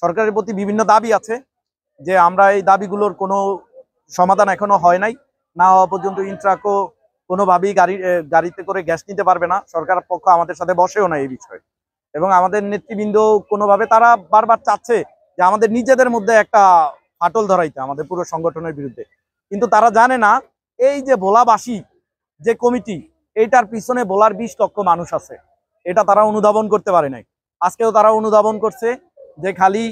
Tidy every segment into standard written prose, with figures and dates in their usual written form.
সরকারের প্রতি বিভিন্ন দাবি আছে, যে আমরা এই দাবিগুলোর কোনো সমাধান এখনো হয় নাই। না হওয়া পর্যন্ত ইন্ট্রাকো কোনোভাবেই গাড়িতে করে গ্যাস নিতে পারবে না। সরকার পক্ষ আমাদের সাথে বসেও না এই বিষয়ে, এবং আমাদের নেতৃবৃন্দ কোনোভাবে তারা বারবার চাচ্ছে যে আমাদের নিজেদের মধ্যে একটা ফাটল ধরাইতে আমাদের পুরো সংগঠনের বিরুদ্ধে। কিন্তু তারা জানে না এই যে ভোলাবাসী যে কমিটি, এইটার পিছনে ভোলার 20 লক্ষ মানুষ আছে, এটা তারা অনুধাবন করতে পারে নাই। আজকেও তারা অনুধাবন করছে যে খালি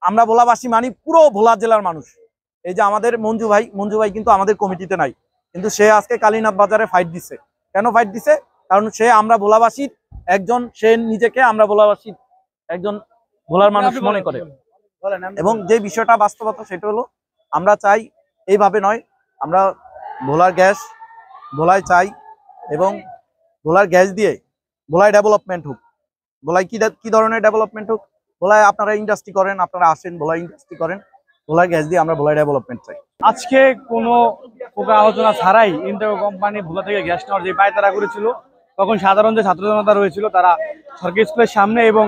আমরা ভোলাবাসী মানি পুরো ভোলা জেলার মানুষ। এই যে আমাদের মঞ্জু ভাই কিন্তু আমাদের কমিটিতে নাই, কিন্তু সে আজকে কালীনাথ বাজারে ফাইট দিছে। কেন ফাইট দিছে? কারণ সে আমরা ভোলাবাসীর একজন, সে নিজেকে আমরা ভোলাবাসীর একজন ভোলার মানুষ মনে করে। এবং যে বিষয়টা বাস্তবতা সেটা হলো আমরা চাই এইভাবে নয়, আমরা ভোলার গ্যাস ভোলায় চাই, এবং ভোলার গ্যাস দিয়ে ভোলায় ডেভেলপমেন্ট হোক। ভোলায় কি ধরনের ডেভেলপমেন্ট হোক? ভোলায় আপনারা ইন্ডাস্ট্রি করেন, আপনারা আসেন, ভোলায় ইন্ডাস্ট্রি করেন, ভোলার গ্যাস দিয়ে আমরা ভোলায় ডেভেলপমেন্ট চাই। আজকে কোনো পোকা আলোচনা ছাড়াই ইন্টারকো কোম্পানি ভোলা থেকে গ্যাস নেওয়ার যে পায়তারা করেছিল, তখন সাধারণ যে ছাত্র জনতা রয়েছিল তারা সরকারি স্কুলের সামনে এবং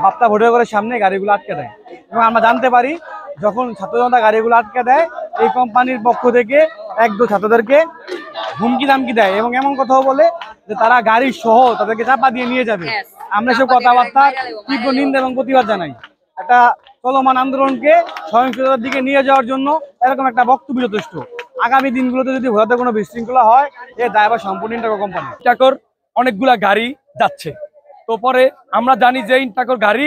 বাপ্তা ভোটারঘরের সামনে গাড়িগুলো আটকে দেয়। এবং আমরা জানতে পারি যখন ছাত্র জনতা গাড়িগুলো আটকে দেয়, এই কোম্পানির পক্ষ থেকে এক-দু ছাত্রদেরকে হুমকি দামকি দেয় এবং এমন কথাও বলে যে তারা গাড়ি সহ তাদেরকে চাপা দিয়ে নিয়ে যাবে। আমরা সব কথাবার্তা তীব্র নিন্দা এবং প্রতিবাদ জানাই। একটা চলমান আন্দোলনকে সহিংসতার দিকে নিয়ে যাওয়ার জন্য এরকম একটা বক্তব্য যথেষ্ট। আগামী দিনগুলোতে যদি ভোলাতে কোনো বিশৃঙ্খলা হয়, এর দায়ভার সম্পূর্ণ ইন্টারকো কোম্পানি। ইন্টারকোর অনেকগুলা গাড়ি যাচ্ছে, তো পরে আমরা জানি যে ইন্টারকোর গাড়ি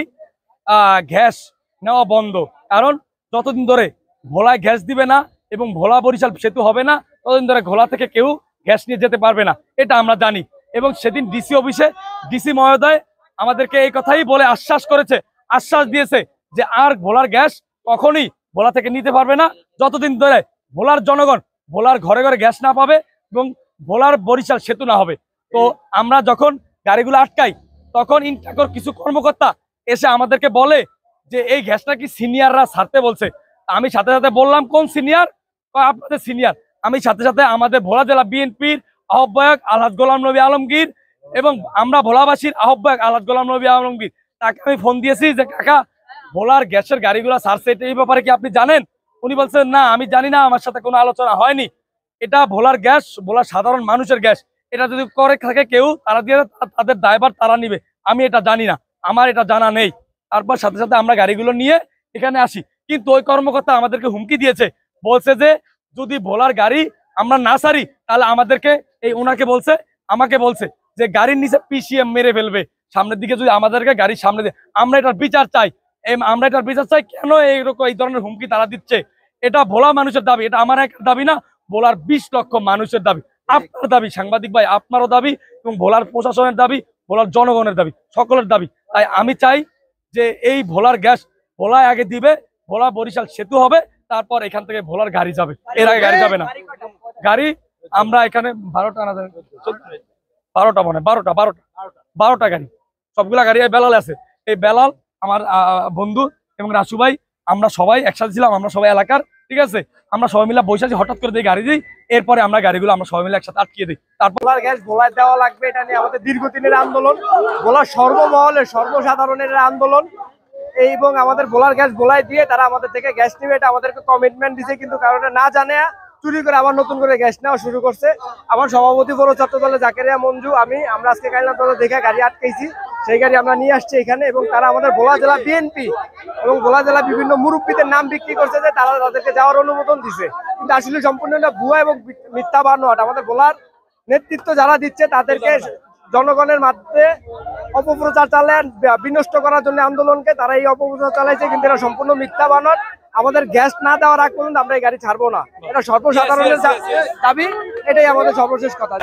গ্যাস নেওয়া বন্ধ, কারণ যতদিন ধরে ভোলায় গ্যাস দিবে না এবং ভোলা বরিশাল সেতু হবে না, ততদিন ধরে ভোলা থেকে কেউ গ্যাস নিয়ে যেতে পারবে না, এটা আমরা জানি। এবং সেদিন ডিসি অফিসে ডিসি মহোদয় আমাদেরকে এই কথাই বলে আশ্বাস দিয়েছে যে আর ভোলার গ্যাস কখনই ভোলা থেকে নিতে পারবে না, যতদিন ধরে ভোলার জনগণ ভোলার ঘরে ঘরে গ্যাস না পাবে এবং ভোলার বরিশাল সেতু না হবে। তো আমরা যখন গাড়িগুলো আটকাই, তখন ইন্টারকোর কিছু কর্মকর্তা এসে আমাদেরকে বলে যে এই গ্যাসটা কি সিনিয়ররা ছাড়তে বলছে। আমি সাথে সাথে বললাম, কোন সিনিয়র? আপনাদের সিনিয়র। আমি সাথে সাথে আমাদের ভোলা জেলা বিএনপির আহ্বায়ক আলহাজ গোলাম নবী আলমগীর এবং আমরা ভোলাবাসীর আহ্বায়ক আলহাজ গোলাম নবী আলমগীর, তাকে আমি ফোন দিয়েছি যে কাকা, ভোলার গ্যাসের গাড়িগুলো ছাড়ছে, এই ব্যাপারে কি আপনি জানেন? উনি বলছেন না, আমি জানি না, আমার সাথে কোনো আলোচনা হয়নি। এটা ভোলার গ্যাস, ভোলার সাধারণ মানুষের গ্যাস, এটা যদি করে থাকে কেউ, তারা দিয়ে তাদের দায়ভার তারা নিবে, আমি এটা জানি না, আমার এটা জানা নেই। তারপর সাথে সাথে আমরা গাড়িগুলো নিয়ে এখানে আসি, কিন্তু ওই কর্মকর্তা আমাদেরকে হুমকি দিয়েছে, বলছে যে যদি ভোলার গাড়ি আমরা না ছাড়ি তাহলে আমাদেরকে আমাকে বলছে যে গাড়ির নিচে পিসিএম মেরে ফেলবে, সামনের দিকে যদি আমাদেরকে গাড়ির সামনে দিয়ে। আমরা এটার বিচার চাই, কেন এই ধরনের হুমকি তারা দিচ্ছে? এটা ভোলা মানুষের দাবি, এটা আমার একটা দাবি না, ভোলার 20 লক্ষ মানুষের দাবি, আপনার দাবি, সাংবাদিক ভাই আপনারও দাবি, এবং ভোলার প্রশাসনের দাবি, ভোলার জনগণের দাবি, সকলের দাবি। তাই আমি চাই যে এই ভোলার গ্যাস ভোলায় আগে দিবে, ভোলা বরিশাল সেতু হবে, তারপর এখান থেকে ভোলার গাড়ি যাবে, এর আগে গাড়ি যাবে না। গাড়ি আমরা এখানে 12টা গাড়ি, সবগুলা গাড়ি বেলাল আছে। এই বেলাল আমার বন্ধু এবং রাসু ভাই, আমরা সবাই একসাথে ছিলাম, আমরা সবাই এলাকার, ঠিক আছে, আমরা সবাই মিলে বসে আছি, হঠাৎ করে দিই গাড়ি দিই, এরপরে আমরা গাড়িগুলো আমরা সবাই মিলে একসাথে আটকিয়ে দিই। তারপর ভোলার গ্যাস ভোলায় দেওয়া লাগবে, এটা নিয়ে আমাদের দীর্ঘদিনের আন্দোলন, ভোলার সর্বমহলের সর্বসাধারণের আন্দোলন, এবং আমাদের ভোলার গ্যাস ভোলায় দিয়ে তারা আমাদের থেকে গ্যাস নেবে, এটা আমাদেরকে কমিটমেন্ট দিছে, কিন্তু কারণে না জানে চুরি করে আবার নতুন করে গ্যাস নেওয়া শুরু করছে। আমার সভাপতি বড় ছাত্র দলের জাকেরিয়া মঞ্জু, আমরা আজকে কালীনাথ বাজার দেখে গাড়ি আটকেছি, সেই গাড়ি আমরা নিয়ে আসছি এখানে, এবং তারা আমাদের ভোলা জেলা বিএনপি এবং ভোলা জেলা বিভিন্ন মুরব্বীদের নাম বিক্রি করছে যে তারা তাদেরকে যাওয়ার অনুমোদন দিছে, কিন্তু আসলে সম্পূর্ণ ভুয়া এবং মিথ্যা বানোয়াট। আমাদের ভোলার নেতৃত্ব যারা দিচ্ছে তাদেরকে জনগণের মাধ্যমে অপপ্রচার চালান, বিনষ্ট করার জন্য আন্দোলনকে তারা এই অপপ্রচার চালাইছে, কিন্তু এটা সম্পূর্ণ মিথ্যা বানোয়াট। আমাদের গ্যাস না দেওয়ার আগ পর্যন্ত আমরা এই গাড়ি ছাড়বো না, এটা সর্বসাধারণের দাবি, এটাই আমাদের সর্বশেষ কথা।